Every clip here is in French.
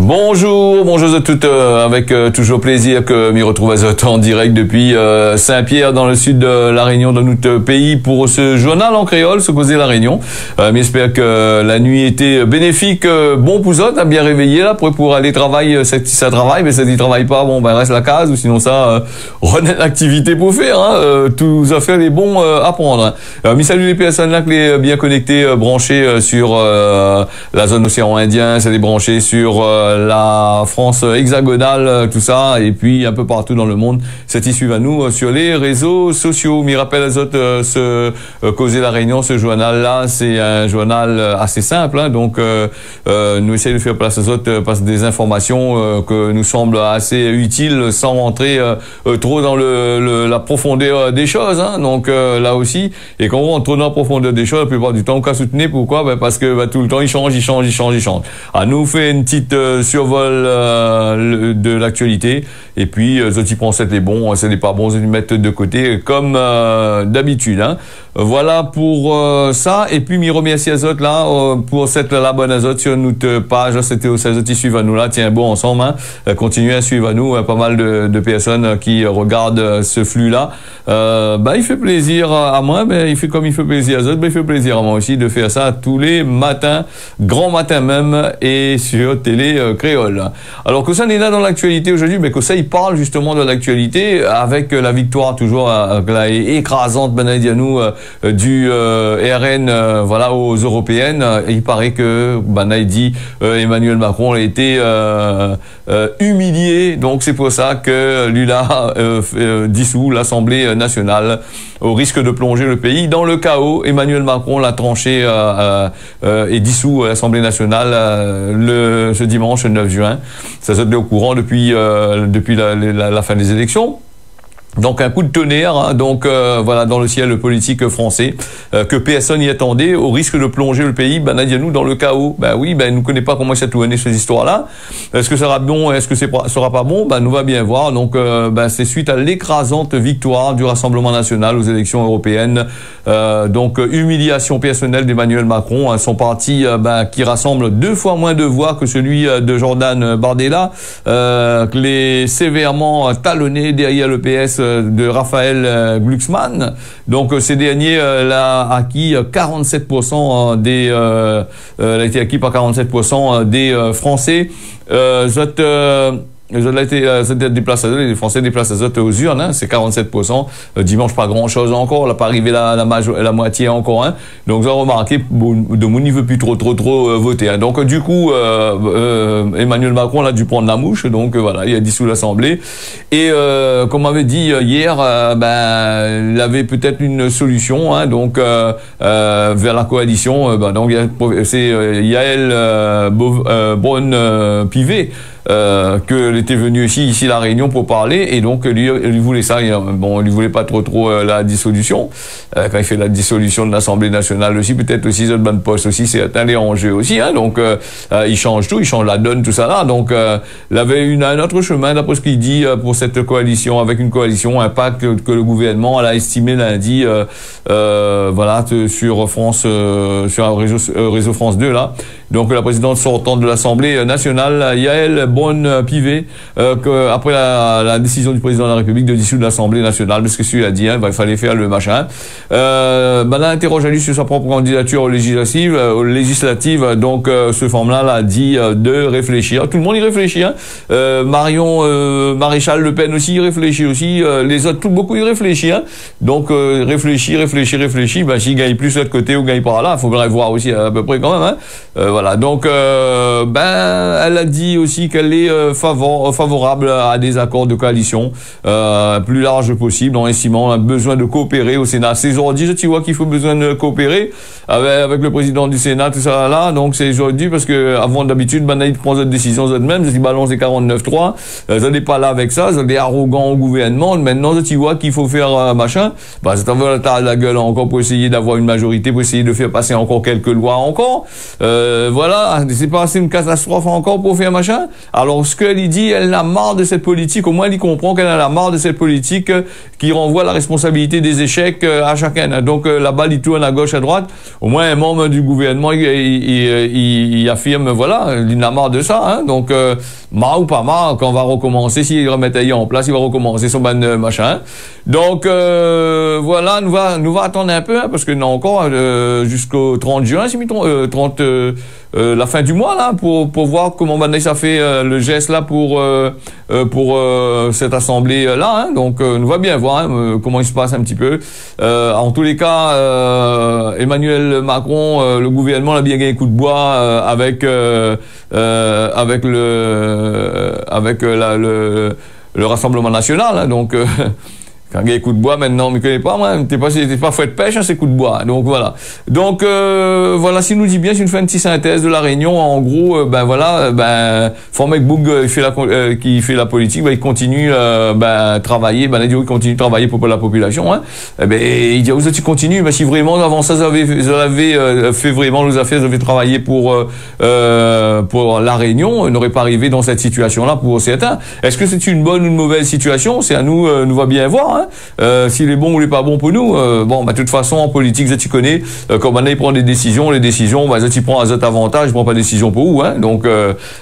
Bonjour, bonjour à toutes, avec toujours plaisir que m'y retrouve en direct depuis Saint-Pierre dans le sud de la Réunion, dans notre pays, pour ce journal en créole, ce Causer la Réunion. J'espère que la nuit était bénéfique, bon pour ça, bien réveillé là, pour aller travailler, si ça travaille, mais si ça ne travaille pas, bon ben reste la case, ou sinon ça, renaît l'activité pour faire, hein, tous affaires les bons à prendre. Mais salut les personnes là, les bien connectés, branchés sur la zone océan Indien, c'est des branchés sur la France hexagonale, tout ça, et puis un peu partout dans le monde, c'est issu à nous sur les réseaux sociaux. M'y rappelle les autres, ce Causer la Réunion, ce journal-là, c'est un journal assez simple, hein, donc nous essayons de faire place aux autres parce des informations que nous semblent assez utiles sans rentrer trop dans la profondeur des choses, hein, donc là aussi, et quand on rentre trop dans la profondeur des choses, la plupart du temps, on peut soutenir, pourquoi? Ben parce que tout le temps, il change. À nous fait une petite survol de l'actualité, et puis ceux qui pensent être les bons, ce n'est pas bon, ils mettent de côté comme d'habitude, hein. Voilà pour ça, et puis m'y remercie à autres là pour cette bonne azote sur notre page. C'était aux 16 qui suivent à nous là, tiens bon ensemble, hein. Continuez à suivre à nous, pas mal de personnes qui regardent ce flux là. Il fait plaisir à moi, mais il fait comme il fait plaisir à autres, il fait plaisir à moi aussi de faire ça tous les matins, grand matin même, et sur télé créole. Alors que ça n'est là dans l'actualité aujourd'hui, mais que ça il parle justement de l'actualité avec la victoire toujours écrasante Banadianou du RN voilà aux européennes. Il paraît que dit Emmanuel Macron a été humilié, donc c'est pour ça que lui a dissous l'Assemblée nationale au risque de plonger le pays dans le chaos. Emmanuel Macron l'a tranché et dissous l'Assemblée nationale ce dimanche 9 juin. Ça s'est au courant depuis la fin des élections. Donc un coup de tonnerre, hein, donc voilà, dans le ciel politique français, que personne n'y attendait, au risque de plonger le pays, Banadianou dans le chaos. Ben oui, nous connaît pas comment ça tourné ces histoires-là. Est-ce que ça sera bon, est-ce que sera pas bon? Nous va bien voir. Donc c'est suite à l'écrasante victoire du Rassemblement national aux élections européennes. Donc humiliation personnelle d'Emmanuel Macron, hein, son parti qui rassemble 2 fois moins de voix que celui de Jordan Bardella, les sévèrement talonnés derrière le PS de Raphaël Glucksmann. Donc ces derniers l'a acquis 47% des a été acquis par 47% des Français. Les Français déplacent les autres aux urnes, hein, c'est 47%. Dimanche, pas grand chose encore, on n'a pas arrivé la moitié encore, hein. Donc, vous avez remarqué, de mon niveau plus trop voter, hein. Donc, du coup, Emmanuel Macron a dû prendre la mouche, donc voilà, il a dissous l'Assemblée. Et, comme on avait dit hier, il avait peut-être une solution, hein, donc, vers la coalition, donc, c'est Yael Braun-Pivet, que était venu ici à la Réunion pour parler, et donc lui voulait ça. Bon, lui voulait pas trop la dissolution. Quand il fait la dissolution de l'Assemblée nationale aussi, peut-être aussi the bonne poste aussi, c'est un enjeu aussi, hein. Donc il change tout, il change la donne, tout ça là. Donc il avait un autre chemin d'après ce qu'il dit pour cette coalition, avec une coalition, un pacte que le gouvernement a estimé lundi, voilà, sur France, sur un réseau France 2 là. Donc la présidente sortante de l'Assemblée nationale, Yael Braun-Pivet, après la décision du président de la République de dissoudre l'Assemblée nationale, parce que celui a dit, hein, il fallait faire le machin. Là, interroge à lui sur sa propre candidature aux législatives, donc ce forme-là a dit de réfléchir. Tout le monde y réfléchit, hein. Marion Maréchal Le Pen aussi y réfléchit aussi, les autres, beaucoup y réfléchissent, hein. Donc réfléchir. S'il gagne plus de l'autre côté ou gagne par là, il faut bien voir aussi à peu près quand même, hein. Voilà, donc elle a dit aussi qu'elle est favorable à des accords de coalition plus larges possible, en estimant un besoin de coopérer au Sénat. C'est aujourd'hui, tu vois qu'il faut besoin de coopérer avec le président du Sénat, tout ça là. Donc c'est aujourd'hui parce que avant d'habitude, ils prennent des décisions eux-mêmes, ils balancent les 49-3, ça n'est pas là avec ça, ils sont arrogants au gouvernement. Maintenant, tu vois qu'il faut faire machin, c'est envers la gueule encore pour essayer d'avoir une majorité, pour essayer de faire passer encore quelques lois encore. voilà, c'est passé une catastrophe encore pour faire machin. Alors, ce qu'elle dit, elle a marre de cette politique, au moins elle comprend qu'elle a marre de cette politique qui renvoie la responsabilité des échecs à chacun. Donc, la balle, il tourne à gauche, à droite. Au moins, un membre du gouvernement, il affirme, voilà, il a marre de ça. Hein. Donc, marre ou pas marre, quand on va recommencer, s'il remet en place, il va recommencer son ban machin. Donc, voilà, nous va attendre un peu, hein, parce que nous encore jusqu'au 30 juin, si la fin du mois là pour voir comment ça fait le geste là pour cette assemblée là. Hein. Donc nous va bien voir comment il se passe un petit peu. En tous les cas, Emmanuel Macron, le gouvernement a bien gagné coup de bois avec le Rassemblement national. Hein. Donc quand il y a coup de bois, maintenant, on ne me connaît pas, moi. T'es pas fouet de pêche, hein, c'est coup de bois. Donc, voilà. Donc, voilà, s'il nous dit bien, si nous fait une petite synthèse de la Réunion, en gros, Formek Boug, qui fait la politique, il continue, travailler, il continue de travailler pour la population, hein. Il dit, vous continuez, si vraiment, avant ça, vous avez fait vraiment les affaires, vous avez travaillé pour la Réunion, on n'aurait pas arrivé dans cette situation-là pour certains. Est-ce que c'est une bonne ou une mauvaise situation? C'est à nous, nous va bien voir, hein. S'il est bon ou il est pas bon pour nous, de toute façon en politique, tu connais, quand maintenant il prend des décisions, tu prends un avantage, il prend pas de décision pour vous, hein. Donc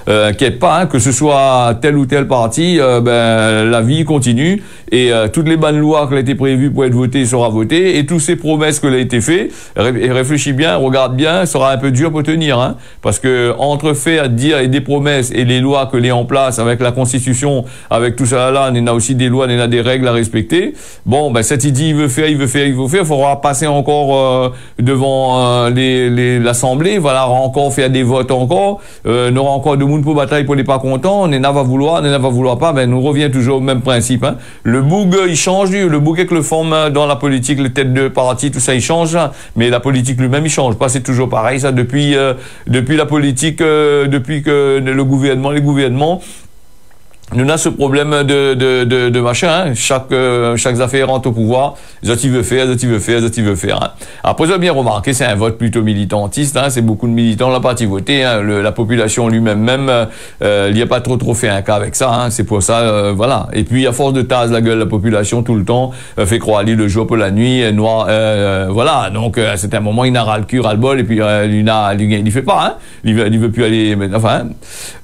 inquiète pas, hein, que ce soit tel ou tel parti, la vie continue et toutes les bonnes lois qui ont été prévues pour être votées sera votées et toutes ces promesses qui ont été faites, réfléchis bien, regarde bien, sera un peu dur pour tenir, hein, parce que entre faire dire et des promesses et les lois que les en place avec la Constitution, avec tout ça là, on a aussi des lois, on a des règles à respecter. Bon, cette idée, il faudra passer encore devant l'Assemblée, voilà, encore faire des votes encore, on aura encore de monde pour bataille pour les pas contents, on va vouloir pas, nous revient toujours au même principe, hein. Le boug, il change, le boug avec le forme dans la politique, les têtes de parti, tout ça, il change, hein. Mais la politique lui-même, il change pas, c'est toujours pareil, ça, depuis la politique, depuis que les gouvernements, nous avons ce problème de machin, hein. Chaque affaire rentre au pouvoir, il veut faire. Hein. Après, vous avez bien remarqué, c'est un vote plutôt militantiste, hein. C'est beaucoup de militants la partie voter, hein. La population lui-même, il n'y a pas trop fait un cas avec ça, hein. C'est pour ça, voilà. Et puis, à force de taser la gueule de la population tout le temps, fait croire lui le jour pour la nuit, noir, voilà. Donc, c'est un moment, il a le cul, ras le bol, et puis, il fait pas, hein. Il veut plus aller, mais, enfin, hein.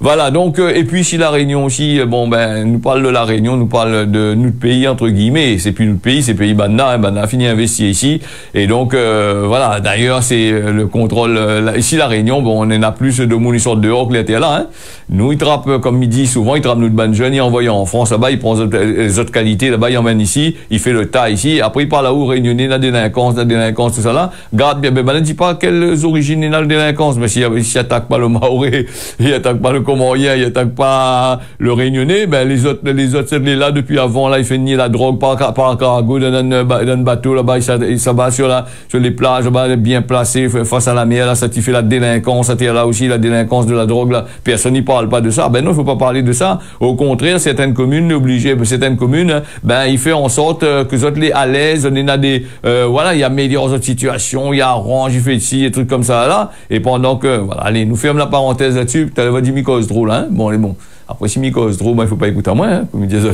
Voilà. Donc, et puis, si la Réunion aussi, nous parle de la Réunion, nous parle de notre pays, entre guillemets. C'est plus notre pays, c'est pays Banna. Banna a fini à investir ici. Et donc, voilà. D'ailleurs, c'est le contrôle, ici, la Réunion, on en a plus de monde qui sortent dehors que l'été là, hein. Nous, ils trappent, comme il dit souvent, ils trappent notre bonne jeune, ils envoient en France, là-bas, ils prennent les autres qualités, là-bas, ils emmènent ici, il fait le tas ici. Après, il parle là-haut, réunionnais, la délinquance, tout ça là. Garde bien, ne dis pas quelles origines il a la délinquance, mais s'il attaque pas le Maoré, il attaque pas le Comorien, il attaque pas le Réunionnais, les autres, c'est là, depuis avant, là, il fait nier la drogue par cargo, dans un bateau, là-bas, il s'abat sur les plages, là-bas, bien placé, face à la mer, là, ça fait la délinquance, ça là aussi, la délinquance de la drogue, là. Personne n'y parle pas de ça. Non, il faut pas parler de ça. Au contraire, certaines communes, il fait en sorte que les autres, à l'aise, on a des, voilà, il y a meilleures autres situations, il y a Orange, il fait ici, des trucs comme ça, là. Et pendant que, voilà, allez, nous ferme la parenthèse là-dessus, tu vas dire Micos drôle, hein. Bon, bon. Après, si m'y cause trop, il faut pas écouter à moi, hein, comme il disait.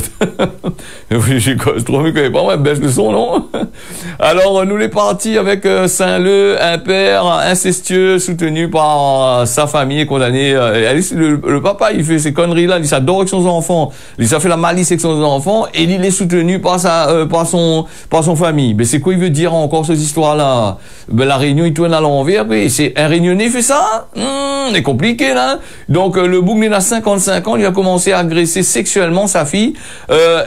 J'y cause trop, mais connais pas moi, baisse le son, non? Alors, nous les partis avec Saint-Leu, un père incestueux, soutenu par sa famille, condamné. Le papa, il fait ces conneries-là, il s'adore avec son enfant. Il s'est fait la malice avec son enfant, et il est soutenu par son famille. Mais c'est quoi il veut dire encore, cette histoire-là? La Réunion, il tourne à l'envers, mais c'est un Réunionnais fait ça? C'est compliqué, là. Donc, le boug, il a 55 ans, il a commencé à agresser sexuellement sa fille,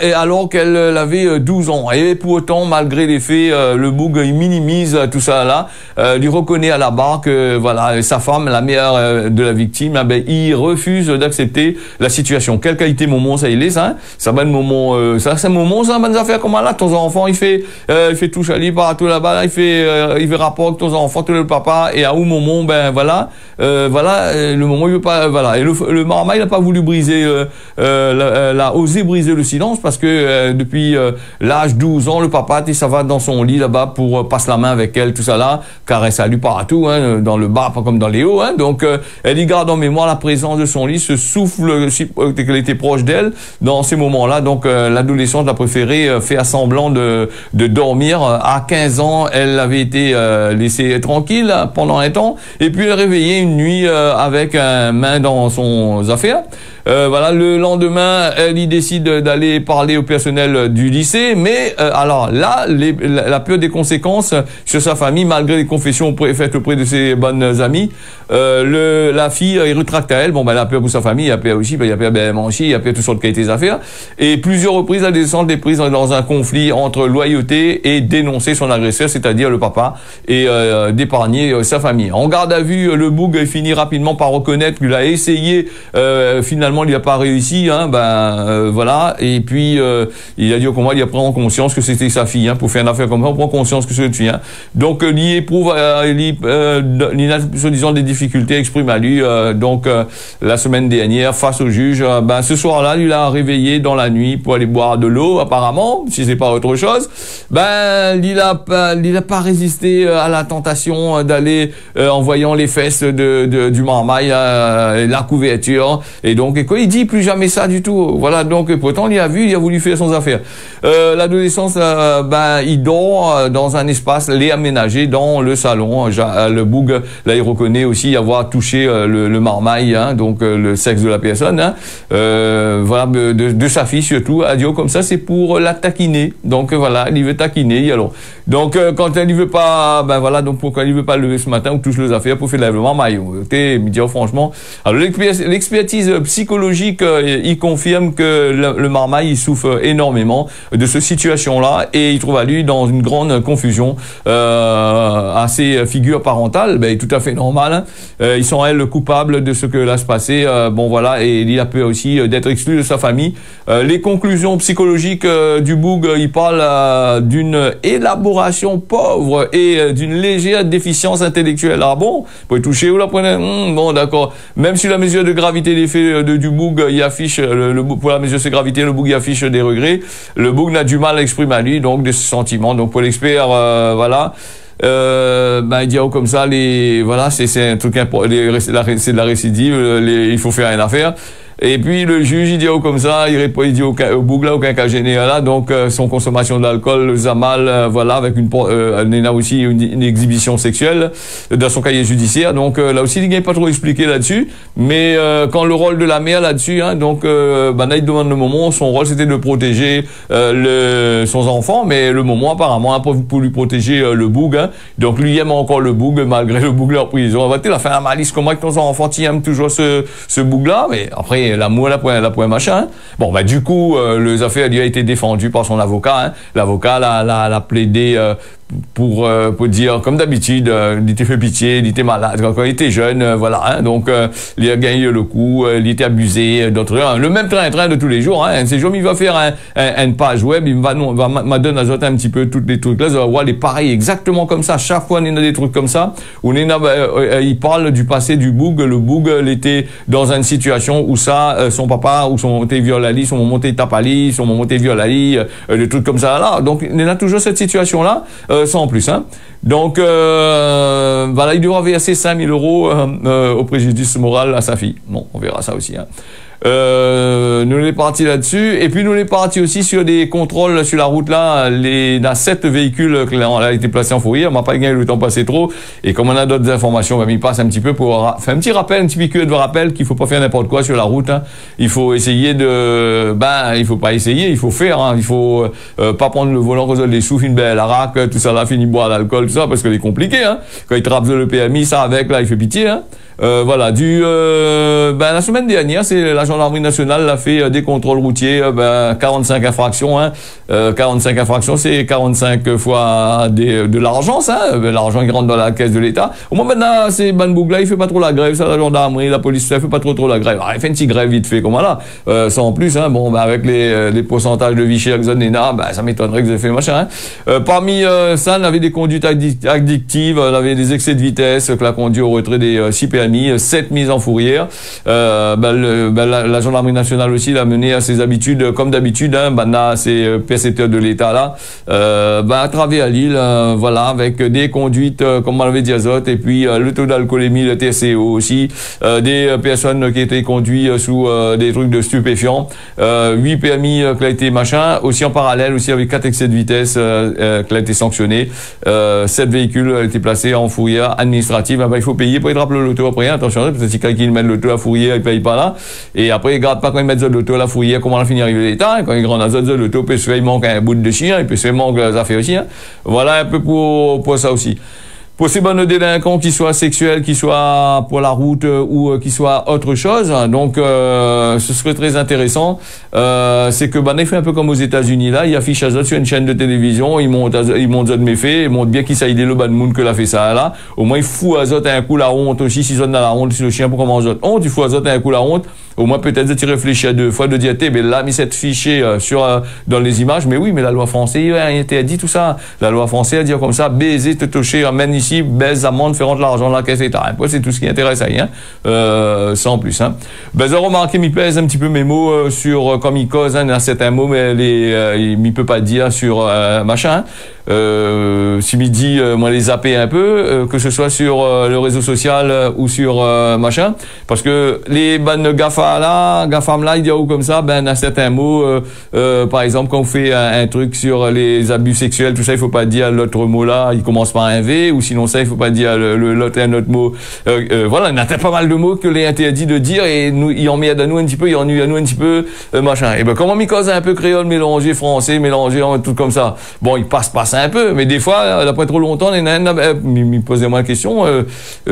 et alors qu'elle avait 12 ans. Et pour autant, malgré les faits, le boug, il minimise tout ça là, lui reconnaît à la barre que, voilà, sa femme, la mère de la victime, il refuse d'accepter la situation. Quelle qualité moment ça il est, ça, hein? Ça va moment, ça, c'est un moment, ça, bonnes affaires comme là, ton enfant, il fait tout chali partout là-bas, là, il fait rapport avec ton enfant, tout le papa, et à un moment, voilà, le moment, il veut pas, voilà. Et le marma, il a pas voulu briser, osé briser le silence parce que depuis l'âge 12 ans, le papa, ça va dans son lit. lit là-bas pour passer la main avec elle, tout ça là, caresse à lui partout, hein, dans le bas, pas comme dans les hauts. Hein, donc, elle y garde en mémoire la présence de son lit, ce souffle qu'elle était proche d'elle dans ces moments-là. Donc, l'adolescente a préféré faire semblant de dormir. À 15 ans, elle avait été laissée tranquille pendant un temps, et puis elle réveillait une nuit avec un main dans son affaire. Voilà, le lendemain, elle y décide d'aller parler au personnel du lycée, mais alors là, la peur des conséquences sur sa famille, malgré les confessions faites auprès de ses bonnes amies, la fille est rétracte à elle. Bon, ben, elle a peur pour sa famille, il a peur aussi, il a peur aussi, il a peur tout sur le qualité des affaires. Et plusieurs reprises, la descente est prise dans un conflit entre loyauté et dénoncer son agresseur, c'est-à-dire le papa, et d'épargner sa famille. En garde à vue, le boug finit rapidement par reconnaître qu'il a essayé, finalement, il n'a pas réussi, hein, voilà, et puis il a dit au combat, il a pris conscience que c'était sa fille, hein, pour faire une affaire comme ça, on prend conscience que c'est une fille, hein. Donc il éprouve, il a soi-disant des difficultés, exprime à lui, donc la semaine dernière, face au juge, ce soir-là, il l'a réveillé dans la nuit pour aller boire de l'eau, apparemment, si c'est pas autre chose, il a pas résisté à la tentation d'aller, en voyant les fesses du marmaille, la couverture, et donc, il dit plus jamais ça du tout. Voilà, donc pourtant il a vu, il a voulu faire son affaire. L'adolescence, il dort dans un espace aménagé dans le salon. Le boug, là, il reconnaît aussi avoir touché le marmaille, hein, donc le sexe de la personne. Hein. Voilà, de sa fille surtout. Adio, comme ça, c'est pour la taquiner. Donc voilà, il veut taquiner. Alors, donc quand elle ne veut pas, voilà, donc pourquoi il veut pas lever ce matin ou touche les affaires pour faire le marmaille. Me dire franchement. Alors l'expertise psychologique, il confirme que le marmaille il souffre énormément de cette situation-là et il trouve à lui dans une grande confusion à ses figures parentales, tout à fait normal. Hein. Ils sont elles coupables de ce que là se passait. Bon voilà, et il a peur aussi d'être exclu de sa famille. Les conclusions psychologiques du boug, il parle d'une élaboration pauvre et d'une légère déficience intellectuelle. Ah bon, vous pouvez toucher ou la prenez bon d'accord. Même si la mesure de gravité des faits du boug, il affiche pour la mesure de gravité, le boug il affiche des regrets. Le boug n'a du mal à exprimer à lui, donc des sentiments. Donc pour l'expert, voilà. Il dit comme ça, voilà, c'est un truc important, c'est de la récidive, il faut faire une affaire. Et puis le juge, il dit comme ça, il dit au boug là, aucun cas gêné là, donc son consommation d'alcool, mal, voilà, avec il a aussi une exhibition sexuelle dans son cahier judiciaire, donc là aussi il n'est pas trop expliqué là-dessus, mais quand le rôle de la mère là-dessus, hein, donc là il demande le moment, son rôle c'était de protéger son enfant, mais le moment apparemment hein, pour lui protéger le boug, hein, donc lui aime encore le boug malgré le boug là en prison. Il a fait la malice comment que ton enfant tu aimes toujours ce boug là, mais après l'amour, la point machin. Hein. Bon, du coup, les affaires lui a été défendues par son avocat. Hein. L'avocat l'a plaidé pour dire, comme d'habitude, il était fait pitié, il était malade quand il était jeune, voilà. Hein. Donc, il a gagné le coup, il était abusé, d'autres. Le même train de tous les jours. Hein. Ces jours, il va faire une page web, il va donner un petit peu tous les trucs là. Vous allez voir, pareil, exactement comme ça. Chaque fois, il y a des trucs comme ça. Où il parle du passé du boug. Le boug, il était dans une situation où son papa ou son monté viol à lit, son monté tape à lit, son monté viol à lit, des trucs comme ça là. Donc, il y a toujours cette situation là. Sans plus, hein. Donc, voilà, il devra verser 5 000 € au préjudice moral à sa fille. Bon, on verra ça aussi, hein. Nous est parti là-dessus et puis nous est parti aussi sur des contrôles sur la route là, il y a 7 véhicules qui ont été placés en fourrière, on m'a pas gagné le temps passé trop et comme on a d'autres informations, on il passe un petit peu pour faire un petit rappel, un petit piqûre de rappel qu'il faut pas faire n'importe quoi sur la route, hein. Il faut essayer il faut pas essayer, il faut faire, hein. Il faut pas prendre le volant quand les souffles une belle araque, tout ça là, finit boire l'alcool, tout ça parce que c'est compliqué, hein. Quand il trappe le PMI, ça avec là, il fait pitié, hein. Voilà, la semaine dernière, c'est la gendarmerie nationale a fait des contrôles routiers, 45 infractions, hein. 45 infractions, c'est 45 fois de l'argent, ça, l'argent qui rentre dans la caisse de l'État. Au moins maintenant, c'est Boug là, il fait pas trop la grève, ça, la gendarmerie, la police, ça fait pas trop la grève. Alors, il fait une petite grève vite fait, comme là, ça en plus, hein, avec les pourcentages de Vichy, Axonena, ça m'étonnerait que vous ayez fait machin, hein. Parmi ça, on avait des conduites addictives, on avait des excès de vitesse, que la conduite au retrait des 6 PMI, 7 mises en fourrière. La la gendarmerie nationale aussi l'a mené à ses habitudes, comme d'habitude, hein, là, c'est percepteurs de l'État là, à travers l'île, voilà, avec des conduites, comme on l'avait dit, azote, et puis le taux d'alcoolémie, le TCO aussi, des personnes qui étaient conduites sous des trucs de stupéfiants, 8 permis qui a été machin, aussi en parallèle, aussi avec 4 excès de vitesse qui a été sanctionné, 7 véhicules ont été placés en fourrière administrative. Il faut payer pour être rappelé l'auto après, attention, parce que si quelqu'un met l'auto à la fourrière, il paye pas là, et après il garde pas quand il met l'auto à la fourrière, comment on finit arriver l'État, hein, quand il grandit l'auto, peut se faire, il manque un bout de chien, il peut se faire manque les affaires aussi, hein. Voilà un peu pour ça aussi. Pour ces bonnes délinquants, qu'ils soient sexuels, qu'ils soient pour la route ou qu'ils soient autre chose, donc ce serait très intéressant. C'est que il fait un peu comme aux États-Unis là, il affiche à sur une chaîne de télévision, il monte de méfaits, il montre bien qu'il s'aide le ban monde que l'a fait ça là. Au moins il fout à zot un coup la honte aussi, si zone dans la honte, si le chien pour comment zot honte, il faut à zot un coup la honte. Au moins peut-être de t'y réfléchir 2 fois, de dire mais là mis cette fichée dans les images, mais oui, mais la loi française a dit tout ça. La loi française a dit comme ça, baiser, te toucher, amène ici, baise, amende, faire rentrer l'argent dans la caisse d'État. C'est tout ce qui intéresse à rien, sans plus. Hein. J'ai remarqué, m'y pèse un petit peu mes mots sur, comme il cause, hein, dans certains mots, mais il m'y peut pas dire sur machin. Si m'y dit, moi les zapper un peu, que ce soit sur le réseau social ou sur machin, parce que les bonnes GAFA là, GAFAM là, il dit comme ça, dans certains mots, par exemple, quand on fait un truc sur les abus sexuels, tout ça, il faut pas dire l'autre mot là, il commence par un V, ou sinon ça, il faut pas dire l'autre un autre mot. Voilà, il y a pas mal de mots que les interdits de dire, et nous, il emmerde à nous un petit peu, il ennuie à nous un petit peu, machin. Et comment m'y cause un peu créole mélangé français, mélangé tout comme ça. Bon, il passe un peu, mais des fois, après trop longtemps, il posait moi la question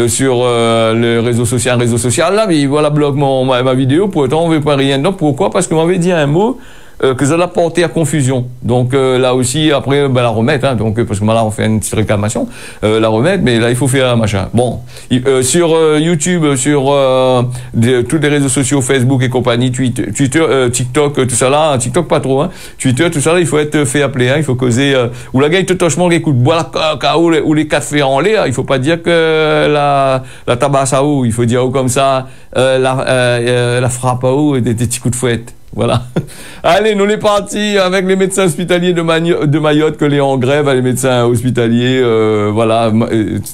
sur le réseau social là, mais voilà, bloque ma vidéo, pour autant on veut pas rien dedans. Pourquoi? Parce qu'on m'avait dit un mot que ça l'a porté à confusion. Donc là aussi, après, la remettre, hein, donc parce que là on fait une petite réclamation, la remettre, mais là il faut faire un machin. Bon, sur YouTube, sur tous les réseaux sociaux, Facebook et compagnie, Twitter, TikTok, tout ça là, TikTok pas trop, hein, Twitter, tout ça là, il faut être fait appeler, hein, il faut causer, ou la gars il te tochement, écoute, bois la cacao, ou les 4 fers en lait, hein, il faut pas dire que la tabasse à eau, il faut dire comme ça, la frappe à eau et des petits coups de fouette. Voilà. Allez, nous les partis avec les médecins hospitaliers de Mayotte que les en grève, les médecins hospitaliers, voilà.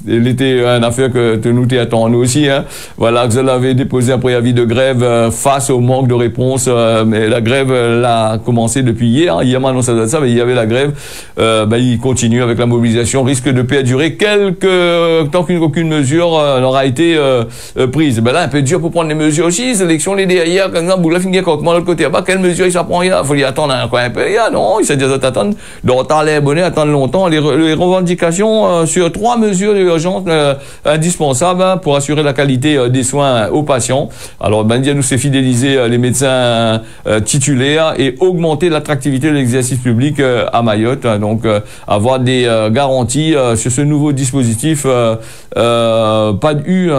L'été, une affaire que nous t'attendons nous aussi, hein. Voilà, vous avez déposé un préavis de grève face au manque de réponse, mais la grève l'a commencé depuis hier. Hier, maintenant ça doit être ça, mais il y avait la grève. Il continue avec la mobilisation, risque de perdurer tant qu'aucune mesure n'aura été prise. Là, un peu dur pour prendre les mesures aussi. Sélection les derrière, quand on boule la finir quand l'autre côté. Quelle mesure il s'apprend? Il faut y attendre un peu. Non, il s'est dit attendre. Donc, les abonnés attendent longtemps. Les revendications sur 3 mesures d'urgence indispensables pour assurer la qualité des soins aux patients. Alors, nous c'est fidéliser les médecins titulaires et augmenter l'attractivité de l'exercice public à Mayotte. Donc, avoir des garanties sur ce nouveau dispositif pas eu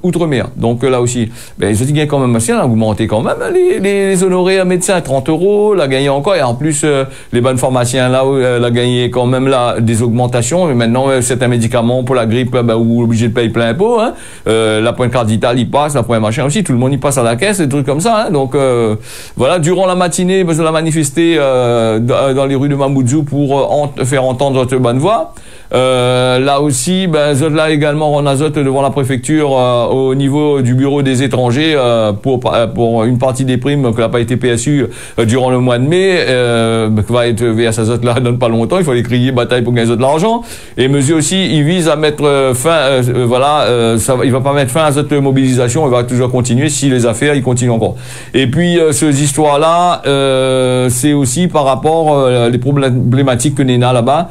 outre-mer. Donc là aussi, je dis quand même assez, augmenter quand même les honorés à médecins à 30 €, la gagné encore, et en plus les bonnes pharmaciens là, la gagné quand même là des augmentations. Et maintenant c'est un médicament pour la grippe, ou obligé de payer plein pot, hein. La pointe carte vitale il passe, la pointe machin aussi, tout le monde y passe à la caisse, des trucs comme ça, hein. Donc voilà, durant la matinée, on a manifesté dans les rues de Mamoudzou pour faire entendre notre bonne voix. Là aussi, là également on azote devant la préfecture au niveau du bureau des étrangers pour une partie des primes qui n'a pas été PSU durant le mois de mai, qui va être VS azote là dans pas longtemps. Il faut aller crier bataille pour gagner de l'argent. Et monsieur aussi, il vise à mettre fin, il va pas mettre fin à cette mobilisation, il va toujours continuer si les affaires ils continuent encore. Et puis ces histoires là, c'est aussi par rapport les problématiques que Néna là-bas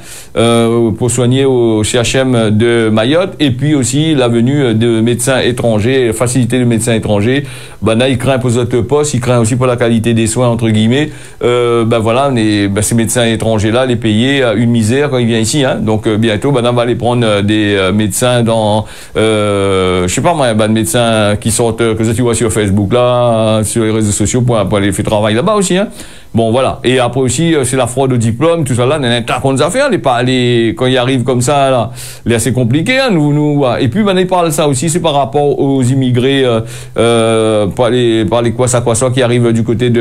pour soigner au CHM de Mayotte, et puis aussi la venue de médecins étrangers, facilité de médecins étrangers. Là, il craint pour notre poste, il craint aussi pour la qualité des soins, entre guillemets. Voilà, ces médecins étrangers-là, les payer une misère quand ils viennent ici, hein. Donc, bientôt, on va aller prendre des médecins dans, je sais pas moi, des médecins qui sortent, que tu vois sur Facebook, là, sur les réseaux sociaux, pour aller faire travail là-bas aussi, hein. Bon, voilà. Et après aussi, c'est la fraude au diplôme, tout ça là, t'as qu'on nous a fait, quand il arrive comme ça, là, c'est assez compliqué, hein, et puis, ben, il parle ça aussi, c'est par rapport aux immigrés, par les quoi ça qui arrivent du côté des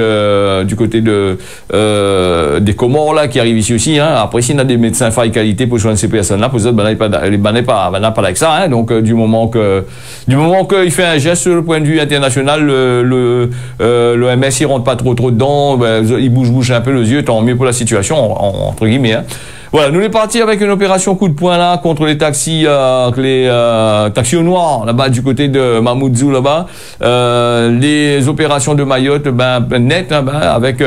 Comores, là, qui arrivent ici aussi, hein. Après, s'il y a des médecins faille qualité pour joindre ces personnes-là, pour ça, ben, pas avec ça, hein. Donc, du moment qu'il fait un geste sur le point de vue international, l'OMS, il rentre pas trop dedans, ben, il bouge un peu les yeux, tant mieux pour la situation, entre guillemets, hein. Voilà, nous les partis avec une opération coup de poing là contre les taxis, taxis au noir là-bas du côté de Mamoudzou là-bas. Les opérations de Mayotte, net, hein, avec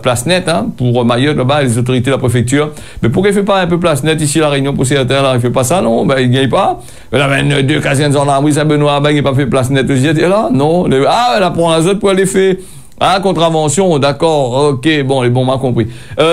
place nette, hein, pour Mayotte là-bas, les autorités de la préfecture. Mais pourquoi il fait pas un peu place nette ici la Réunion pour ces terres là, il fait pas ça, non? Ben il gagne pas. Là, deux casernes gendarmerie Saint-Benoît, il pas fait place nette aussi là, non? Elle apprend la zone pour aller faire. Ah, contravention, d'accord, ok, bon, les bons m'a compris.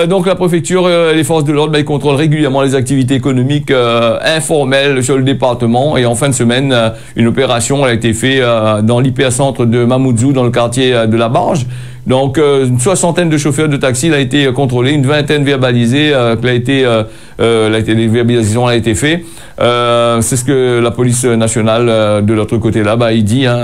Donc la préfecture, les forces de l'ordre, ils contrôlent régulièrement les activités économiques informelles sur le département. Et en fin de semaine, une opération a été faite dans l'hypercentre de Mamoudzou, dans le quartier de la Barge. Donc, une soixantaine de chauffeurs de taxi a été contrôlée, une vingtaine verbalisée, les verbalisations a été faite. C'est ce que la police nationale de l'autre côté là-bas, il dit. Hein,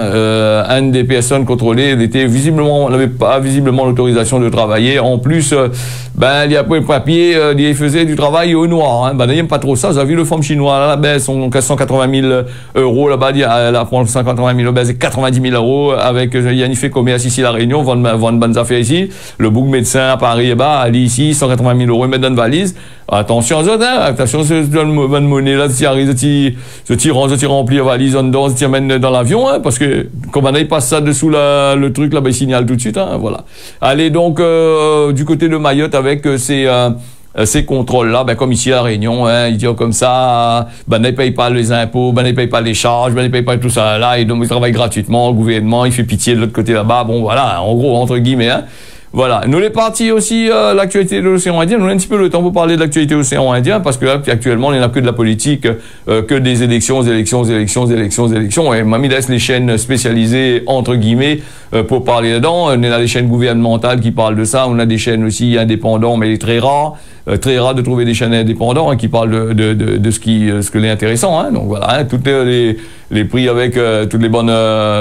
une des personnes contrôlées n'avait pas visiblement l'autorisation de travailler. En plus, il y a pas de papier, il faisait du travail au noir. Hein. Il n'aime pas trop ça. Vous avez vu le forme chinois là-bas, son 180 000 euros là-bas, elle apprend 180 000 euros, c'est 90 000 euros avec Yannick fait commerce ici la Réunion, vendre bonnes affaires ici. Le bouc médecin à Paris, Ali ici, 180 000 euros, ils mettent dans une valise. Attention aux autres, hein. Attention, c'est une bonne monnaie, là, si arrive, se remplit la valise, on dedans, se amène dans l'avion, hein, parce que, comme on passe ça dessous le truc, là, il signale tout de suite, hein, voilà. Allez, donc, du côté de Mayotte, avec ces contrôles-là, comme ici à La Réunion, hein, ils disent comme ça, ne paye pas les impôts, ne paye pas les charges, ne paye pas tout ça là, et donc ils travaillent gratuitement, le gouvernement, il fait pitié de l'autre côté là-bas, bon voilà, en gros, entre guillemets, hein. Voilà. Nous les partis aussi, l'actualité de l'océan Indien. Nous avons un petit peu le temps pour parler de l'actualité de l'océan Indien, parce que là, actuellement, on n'a que de la politique, que des élections. Et Mamie laisse les chaînes spécialisées, entre guillemets, pour parler dedans. On a les chaînes gouvernementales qui parlent de ça. On a des chaînes aussi indépendantes, mais très rares. Très rare de trouver des chaînes indépendantes, hein, qui parlent de ce qui est intéressant, hein. Donc voilà, hein, toutes les prix avec toutes les bonnes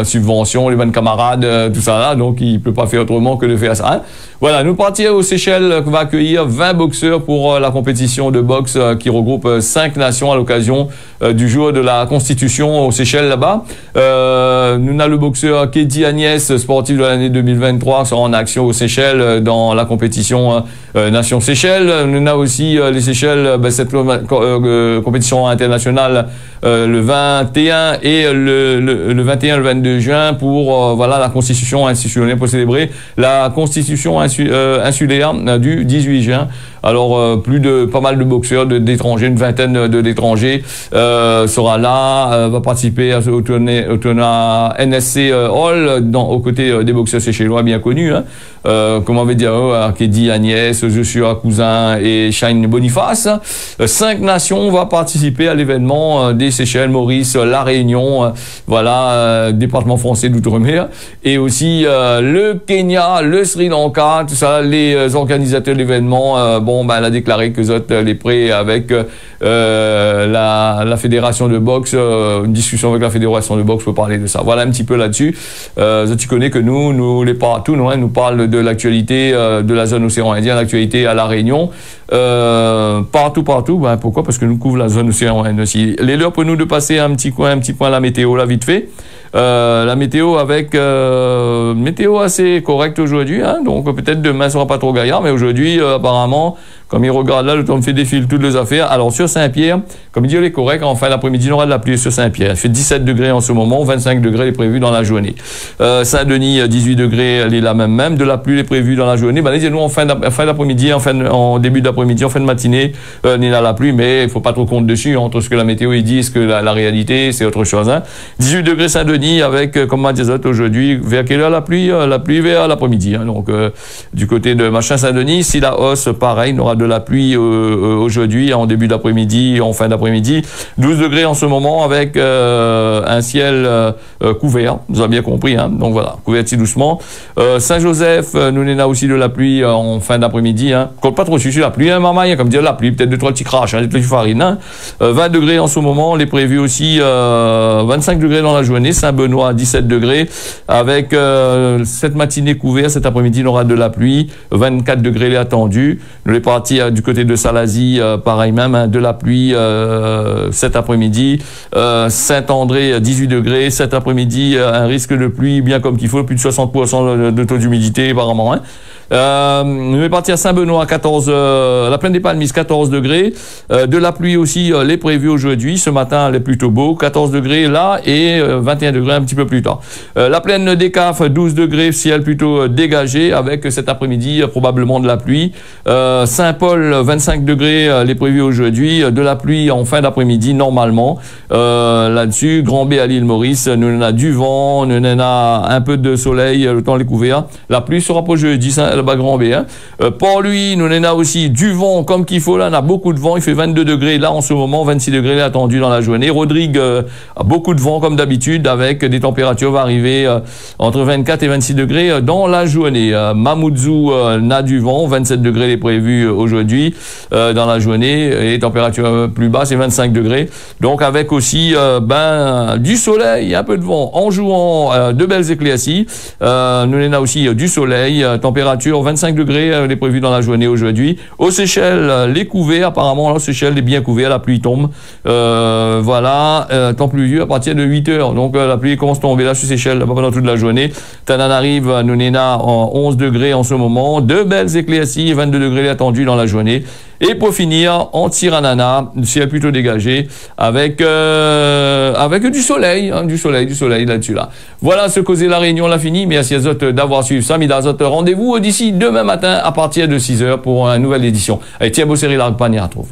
subventions, les bonnes camarades, tout ça là. Donc il peut pas faire autrement que de faire ça, hein. Voilà, nous partir aux Seychelles, qui va accueillir 20 boxeurs pour la compétition de boxe qui regroupe 5 nations à l'occasion du jour de la Constitution aux Seychelles là-bas. Nous avons le boxeur Kedi Agnès, sportif de l'année 2023, sera en action aux Seychelles dans la compétition Nation Seychelles. Nous avons aussi les Seychelles, cette compétition internationale le 21 et le 21 et le 22 juin pour la Constitution institutionnelle, pour célébrer la Constitution insulaire du 18 juin. Alors pas mal de boxeurs d'étrangers, une vingtaine d'étrangers sera là, va participer au tournoi NSC Hall aux côtés des boxeurs séchellois bien connus, hein. Comment on va dire, Kedi Agnès, Joshua Cousin et Shine Boniface. 5 nations vont participer à l'événement des Seychelles, Maurice, La Réunion, département français d'outre-mer, et aussi le Kenya, le Sri Lanka, tout ça. Les organisateurs de l'événement, elle a déclaré que les prêts avec la fédération de boxe, une discussion avec la fédération de boxe pour parler de ça. Voilà un petit peu là-dessus. Tu connais que nous les partout, nous parle de l'actualité de la zone océan Indien, l'actualité à La Réunion, partout. Pourquoi? Parce que nous couvrons la zone océan Indien aussi. Il est l'heure pour nous de passer un petit point à la météo, là, vite fait. La météo avec météo assez correcte aujourd'hui, hein, donc peut-être demain sera pas trop gaillard, mais aujourd'hui apparemment, comme il regarde là, le temps me fait défiler toutes les affaires. Alors sur Saint-Pierre, comme il dit, il est correct, en fin d'après-midi, il y aura de la pluie sur Saint-Pierre. Il fait 17 degrés en ce moment, 25 degrés est prévu dans la journée. Saint-Denis, 18 degrés, elle est là même, de la pluie est prévue dans la journée. Nous en fin d'après-midi, en début d'après-midi, en fin de matinée, on est là la pluie, mais il faut pas trop compter dessus, entre ce que la météo dit et ce que la réalité, c'est autre chose, hein. 18 degrés Saint-Denis avec, comme on dit aujourd'hui, vers quelle heure la pluie vers l'après-midi, hein. Donc du côté de Saint-Denis, si la hausse, pareil, on aura de la pluie aujourd'hui, en début d'après-midi, en fin d'après-midi. 12 degrés en ce moment avec un ciel couvert, vous avez bien compris, hein. Donc voilà, couvert si doucement. Saint-Joseph, nous n'en a aussi de la pluie en fin d'après-midi, hein. Compte pas trop sur la pluie, hein, maman, comme dire la pluie, peut-être 2-3 petits crashs, hein, des petites farines, hein. 20 degrés en ce moment, les prévus aussi 25 degrés dans la journée, Saint-Benoît 17 degrés, avec cette matinée couverte, cet après-midi on aura de la pluie, 24 degrés les attendus. Nous les partis du côté de Salazie, pareil même, hein, de la pluie cet après-midi. Saint-André 18 degrés, cet après-midi un risque de pluie bien comme qu'il faut, plus de 60% de taux d'humidité apparemment, hein. Nous est parti à Saint-Benoît, 14, la plaine des Palmises, 14 degrés. De la pluie aussi, les prévus aujourd'hui. Ce matin, elle est plutôt beau, 14 degrés là et 21 degrés un petit peu plus tard. La plaine des Caves, 12 degrés, ciel plutôt dégagé avec cet après-midi probablement de la pluie. Saint-Paul, 25 degrés, les prévus aujourd'hui. De la pluie en fin d'après-midi normalement. Là-dessus, Grand B à l'île Maurice, nous en a du vent, nous en a un peu de soleil, le temps est couvert. La pluie sera pour jeudi, là-bas Grand B, hein. Port-Louis, nous en a aussi du vent comme qu'il faut, là, on a beaucoup de vent, il fait 22 degrés là en ce moment, 26 degrés attendu dans la journée. Rodrigue a beaucoup de vent comme d'habitude, avec des températures va arriver entre 24 et 26 degrés dans la journée. Mamoudzou n'a du vent, 27 degrés les prévus aujourd'hui dans la journée, et température plus basse, c'est 25 degrés. Donc avec aussi du soleil, un peu de vent, en jouant de belles éclaircies. Nous en a aussi du soleil, température 25 degrés les prévus dans la journée aujourd'hui. Aux Seychelles, les couverts, apparemment, aux Seychelles, est bien couvert, la pluie tombe. Voilà, temps pluvieux à partir de 8 heures. Donc la pluie commence à tomber là sur Seychelles pendant toute la journée. Tananarive, nous en a 11 degrés en ce moment. De belles éclaircies, 22 degrés attendus dans la journée. Et pour finir, en Tsiranana, ciel plutôt dégagé, avec du soleil, hein, du soleil là-dessus là. Voilà ce causait la Réunion, l'a fini. Merci à vous d'avoir suivi ça. Rendez-vous d'ici demain matin à partir de 6 heures pour une nouvelle édition. Allez, tiens, beau série, la repagne, retrouve.